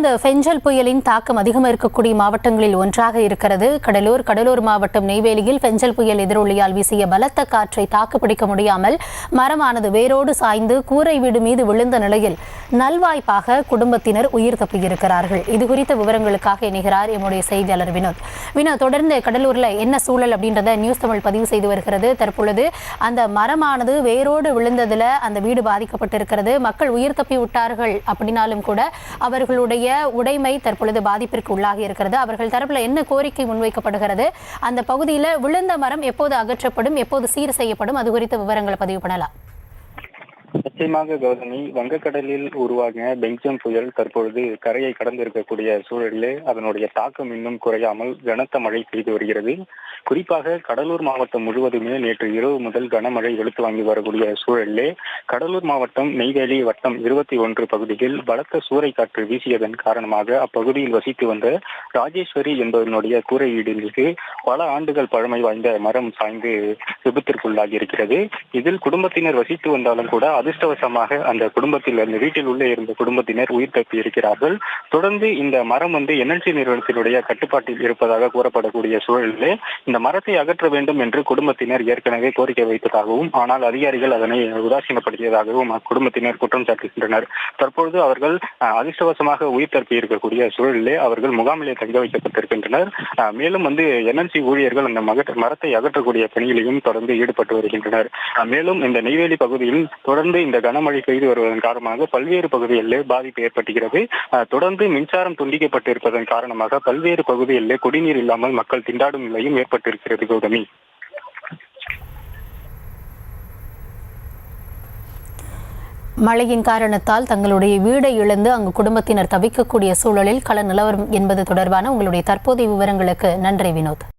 தொடர்ந்து பெஞ்சல் புயலின் தாக்கம் அதிகம் இருக்கக்கூடிய மாவட்டங்களில் ஒன்றாக இருக்கிறது கடலூர் மாவட்டம் நெய்வேலியில் பெஞ்சல் புயல் எதிரொலியால் வீசிய பலத்த காற்றை தாக்குப்பிடிக்க முடியாமல் மரமானது வேரோடு சாய்ந்து கூரை வீடு மீது விழுந்த நிலையில் நல்வாய்ப்பாக குடும்பத்தினர் உயிர் தப்பியிருக்கிறார்கள். இதுகுறித்த விவரங்களுக்காக இணைகிறார் எம்முடைய செய்தியாளர் வினோத். தொடர்ந்து கடலூர்ல என்ன சூழல் அப்படின்றத நியூஸ் தமிழ் பதிவு செய்து வருகிறது. தற்பொழுது அந்த மரமானது வேரோடு விழுந்ததுல அந்த வீடு பாதிக்கப்பட்டிருக்கிறது. மக்கள் உயிர் தப்பி விட்டார்கள் அப்படின்னாலும் கூட அவர்களுடைய உடைமை தற்பொழுது பாதிப்பிற்கு உள்ளாகி இருக்கிறது. அவர்கள் தரப்புல என்ன கோரிக்கை முன்வைக்கப்படுகிறது, அந்த பகுதியில் விழுந்த மரம் எப்போது அகற்றப்படும், எப்போது சீர் செய்யப்படும், அது குறித்த விவரங்களை பதிவு பண்ணலாம். நிச்சயமாக கௌதமி, வங்கக்கடலில் உருவாகிய பெங்ஜம் புயல் தற்பொழுது கரையை கடந்து இருக்கக்கூடிய சூழலிலே அதனுடைய தாக்கம் இன்னும் குறையாமல் கனத்த மழை பெய்து வருகிறது. குறிப்பாக கடலூர் மாவட்டம் முழுவதுமே நேற்று இரவு முதல் கனமழை வெளுத்து வாங்கி வரக்கூடிய சூழலிலே கடலூர் மாவட்டம் நெய்வேலி வட்டம் 21 பகுதியில் பலத்த சூறைக்காற்று வீசியதன் காரணமாக அப்பகுதியில் வசித்து வந்த ராஜேஸ்வரி என்பவனுடைய கூரை வீடிற்கு பல ஆண்டுகள் பழமை வாய்ந்த மரம் சாய்ந்து விபத்திற்குள்ளாகி இருக்கிறது. இதில் குடும்பத்தினர் வசித்து வந்தாலும் கூட அதிர்ஷ்டவசமாக அந்த குடும்பத்தில் அந்த வீட்டில் உள்ளே இருந்த குடும்பத்தினர் உயிர் தப்பி இருக்கிறார்கள். தொடர்ந்து இந்த மரம் என்எல்சி நிறுவனத்தினுடைய கட்டுப்பாட்டில் இருப்பதாக கூறப்படக்கூடிய சூழலிலே இந்த மரத்தை அகற்ற வேண்டும் என்று குடும்பத்தினர் ஏற்கனவே கோரிக்கை வைத்ததாகவும், ஆனால் அதிகாரிகள் அதனை உதாசீனப்படுத்தியதாகவும் குடும்பத்தினர் குற்றம் சாட்டுகின்றனர். தற்பொழுது அவர்கள் அதிர்ஷ்டவசமாக உயிர் தப்பி இருக்கக்கூடிய சூழலிலே அவர்கள் முகாமிலே தங்க வைக்கப்பட்டிருக்கின்றனர். மேலும் என்எல்சி ஊழியர்கள் அந்த மரத்தை அகற்றக்கூடிய பணியிலையும் தொடர்ந்து ஈடுபட்டு வருகின்றனர். மேலும் இந்த நெய்வேலி பகுதியில் தொடர்ந்து இந்த கனமழை பெய்து வருவதன் காரணமாக பல்வேறு பகுதிகளிலே பாதிப்பு ஏற்பட்டுகிறது. தொடர்ந்து மின்சாரம் துண்டிக்கப்பட்டிருப்பதன் காரணமாக பல்வேறு பகுதிகளிலே குடிநீர் இல்லாமல் மக்கள் திண்டாடும் நிலையும் ஏற்பட்டிருக்கிறது. கௌதமி, மழையின் காரணத்தால் தங்களுடைய வீடை இழந்து அங்கு குடும்பத்தினர் தவிக்கக்கூடிய சூழலில் கள நிலவரம் என்பது தொடர்பான உங்களுடைய தற்போதைய விவரங்களுக்கு நன்றி வினோத்.